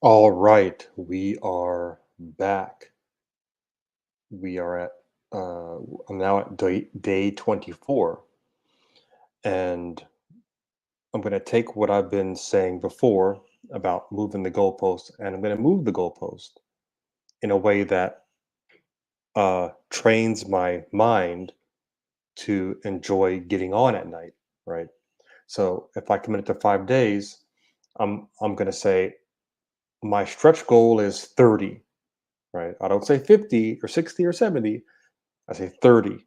All right, we are back. We are at I'm now at day 24, and I'm going to take what I've been saying before about moving the goalpost, and I'm going to move the goalpost in a way that trains my mind to enjoy getting on at night, right? So if I commit to 5 days, I'm going to say my stretch goal is 30, right? I don't say 50 or 60 or 70. I say 30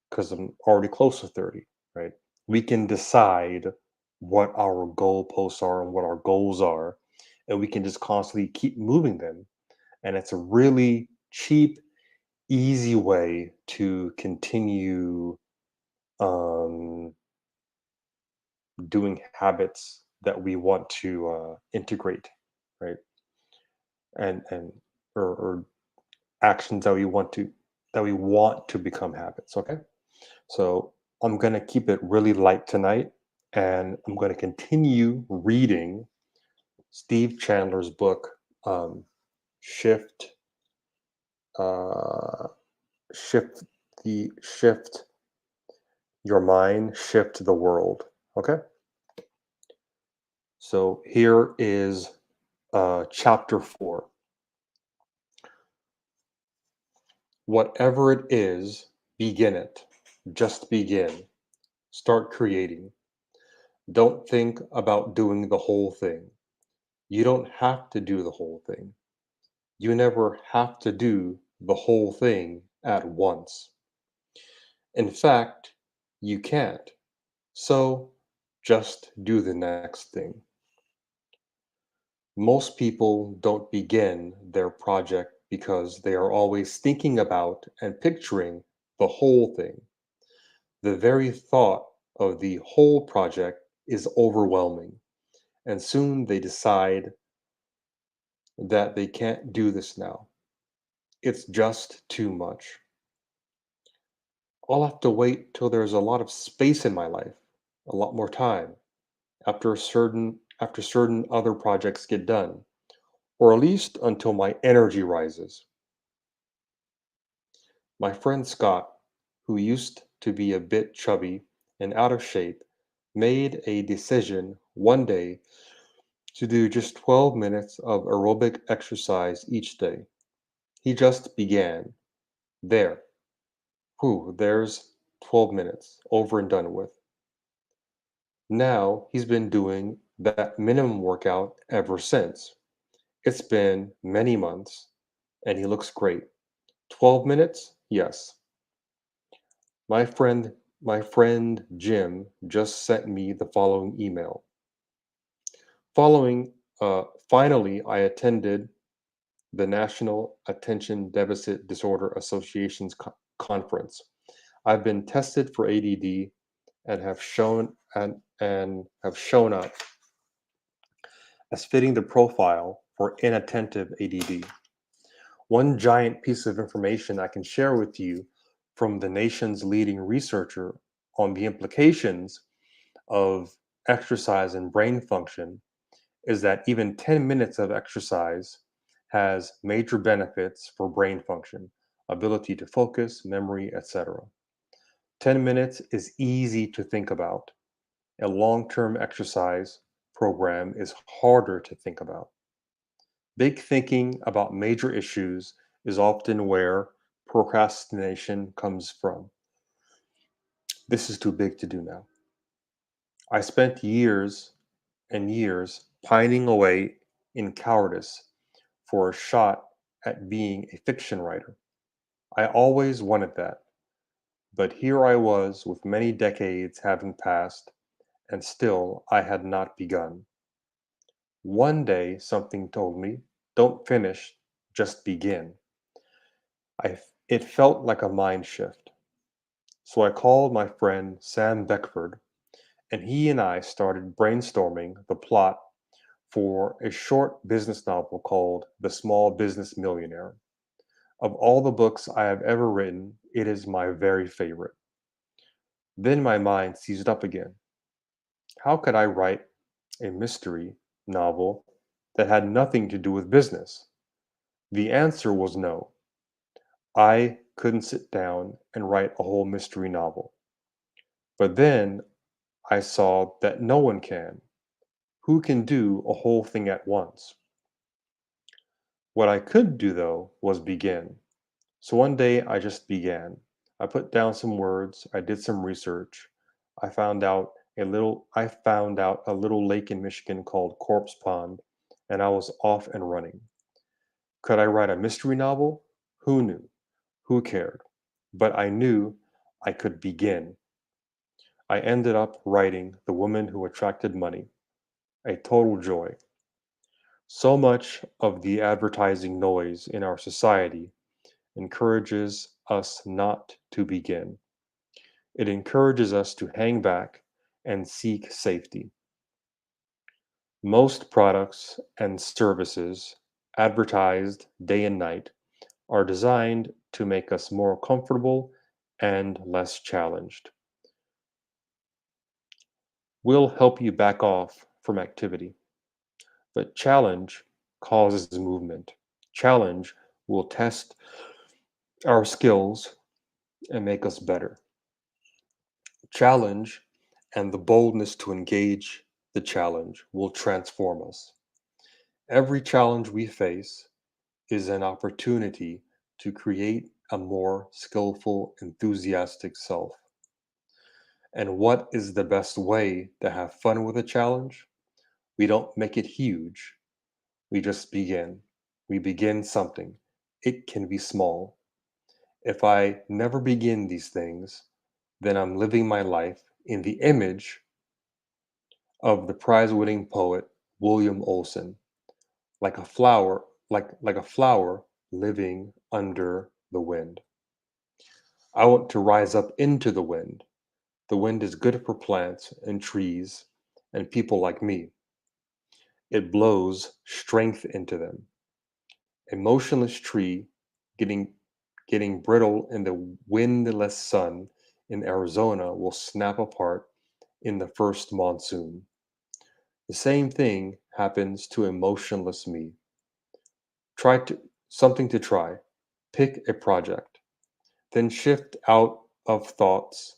because I'm already close to 30, right? We can decide what our goalposts are and what our goals are, and we can just constantly keep moving them. And it's a really cheap, easy way to continue um, doing habits that we want to integrate, right? And or actions that we want to become habits. Okay. So I'm going to keep it really light tonight, and I'm going to continue reading Steve Chandler's book, um, Shift, uh, Shift Your Mind, Shift the World. Okay. So here is chapter 4. Whatever it is, begin it. Just begin. Start creating. Don't think about doing the whole thing. You don't have to do the whole thing. You never have to do the whole thing at once. In fact, you can't. So just do the next thing. Most people don't begin their project because they are always thinking about and picturing the whole thing. The very thought of the whole project is overwhelming, and soon they decide that they can't do this now. It's just too much. I'll have to wait till there's a lot of space in my life, a lot more time, after certain other projects get done, or at least until my energy rises. My friend Scott, who used to be a bit chubby and out of shape, made a decision one day to do just 12 minutes of aerobic exercise each day. He just began. There. Whew, there's 12 minutes, over and done with. Now he's been doing that minimum workout ever since. It's been many months, and he looks great. 12 minutes? Yes. My friend Jim just sent me the following email. Following Finally I attended the National Attention Deficit Disorder Association's conference. I've been tested for ADD and have shown up as fitting the profile for inattentive ADD. One giant piece of information I can share with you from the nation's leading researcher on the implications of exercise and brain function is that even 10 minutes of exercise has major benefits for brain function, ability to focus, memory, etc. 10 minutes is easy to think about. A long term exercise program is harder to think about. Big thinking about major issues is often where procrastination comes from. This is too big to do now. I spent years and years pining away in cowardice for a shot at being a fiction writer. I always wanted that, but here I was with many decades having passed, and still I had not begun. One day something told me, don't finish, just begin. It felt like a mind shift. So I called my friend Sam Beckford, and he and I started brainstorming the plot for a short business novel called The Small Business Millionaire. Of all the books I have ever written, it is my very favorite. Then my mind seized up again. How could I write a mystery novel that had nothing to do with business? The answer was no. I couldn't sit down and write a whole mystery novel. But then I saw that no one can. Who can do a whole thing at once? What I could do, though, was begin. So one day I just began. I put down some words, I did some research. I found out a little lake in Michigan called Corpse Pond, and I was off and running. Could I write a mystery novel? Who knew? Who cared? But I knew I could begin. I ended up writing The Woman Who Attracted Money, a total joy. So much of the advertising noise in our society encourages us not to begin. It encourages us to hang back and seek safety. Most products and services advertised day and night are designed to make us more comfortable and less challenged. We'll help you back off from activity, but challenge causes movement. Challenge will test our skills and make us better. Challenge and the boldness to engage the challenge will transform us. Every challenge we face is an opportunity to create a more skillful, enthusiastic self. And what is the best way to have fun with a challenge? We don't make it huge, we just begin. We begin something. It can be small. If I never begin these things, then I'm living my life in the image of the prize-winning poet William Olson, like a flower, like a flower living under the wind. I want to rise up into the wind. The wind is good for plants and trees and people like me. It blows strength into them. A motionless tree getting getting brittle in the windless sun in Arizona will snap apart in the first monsoon. The same thing happens to a motionless me. Try to something to try. Pick a project. Then shift out of thoughts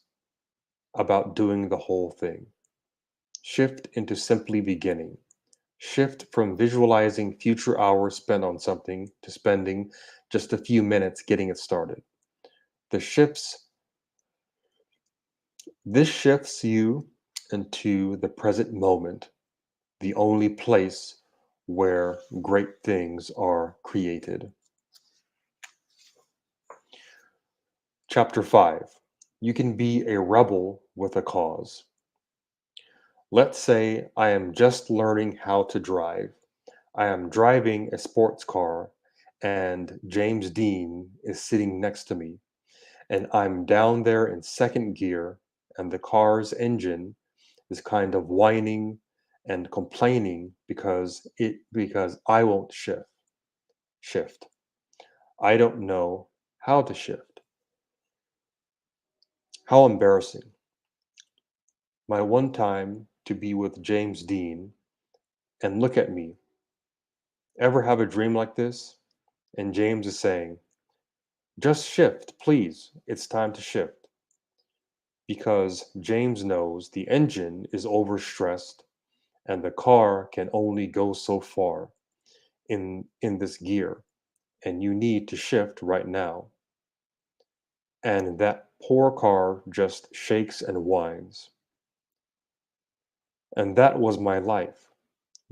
about doing the whole thing. Shift into simply beginning. Shift from visualizing future hours spent on something to spending just a few minutes getting it started. The shifts this shifts you into the present moment, the only place where great things are created. Chapter 5. You can be a rebel with a cause. Let's say I am just learning how to drive. I am driving a sports car and James Dean is sitting next to me, and I'm down there in second gear, and the car's engine is kind of whining and complaining because I won't shift. I don't know how to shift. How embarrassing. My one time to be with James Dean and look at me. Ever have a dream like this? And James is saying, just shift, please. It's time to shift. Because James knows the engine is overstressed and the car can only go so far in this gear, and you need to shift right now. And that poor car just shakes and whines. And that was my life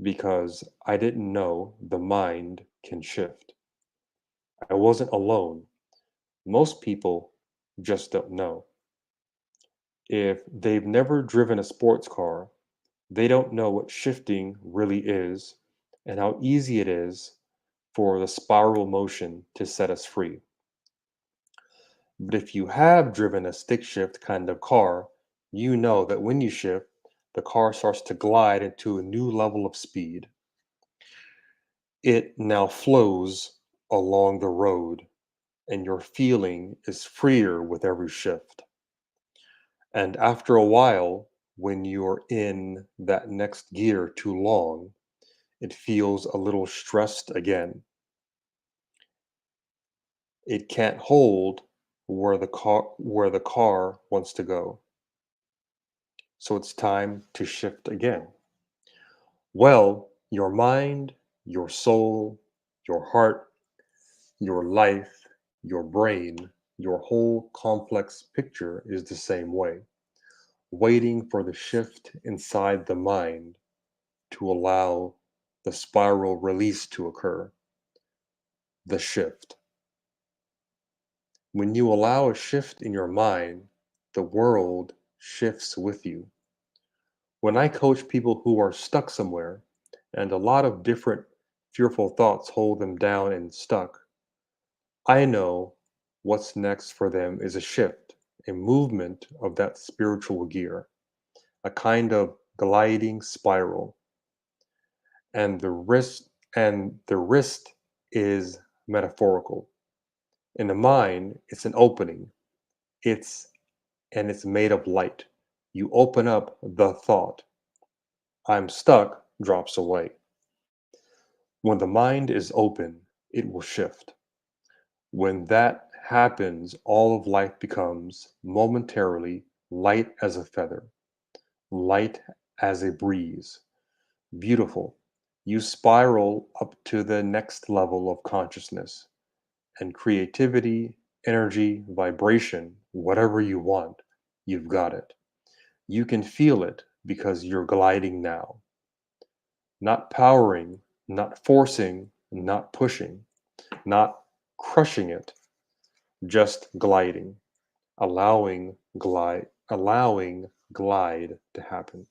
because I didn't know the mind can shift. I wasn't alone. Most people just don't know. If they've never driven a sports car, they don't know what shifting really is and how easy it is for the spiral motion to set us free. But if you have driven a stick shift kind of car, you know that when you shift, the car starts to glide into a new level of speed. It now flows along the road, and your feeling is freer with every shift. And after a while, when you're in that next gear too long, It feels a little stressed again. It can't hold where the car wants to go. So it's time to shift again. Well, your mind, your soul, your heart, your life, your brain, your whole complex picture is the same way, waiting for the shift inside the mind to allow the spiral release to occur. The shift. When you allow a shift in your mind, the world shifts with you. When I coach people who are stuck somewhere and a lot of different fearful thoughts hold them down and stuck, I know what's next for them is a shift, a movement of that spiritual gear, a kind of gliding spiral. And the wrist is metaphorical. In the mind, it's an opening. It's made of light. You open up the thought. I'm stuck drops away. When the mind is open, it will shift. When that happens, all of life becomes momentarily light as a feather, light as a breeze, beautiful. You spiral up to the next level of consciousness and creativity, energy, vibration, whatever you want, you've got it. You can feel it because you're gliding now. Not powering, not forcing, not pushing, not crushing it, just gliding, allowing glide to happen.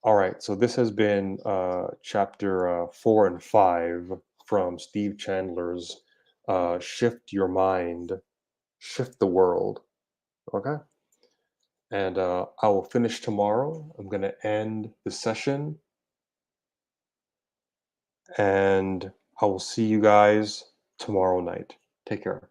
All right, so this has been chapter 4 and 5 from Steve Chandler's Shift Your Mind, Shift the World. Okay, and I will finish tomorrow. I'm going to end the session, and I will see you guys tomorrow night. Take care.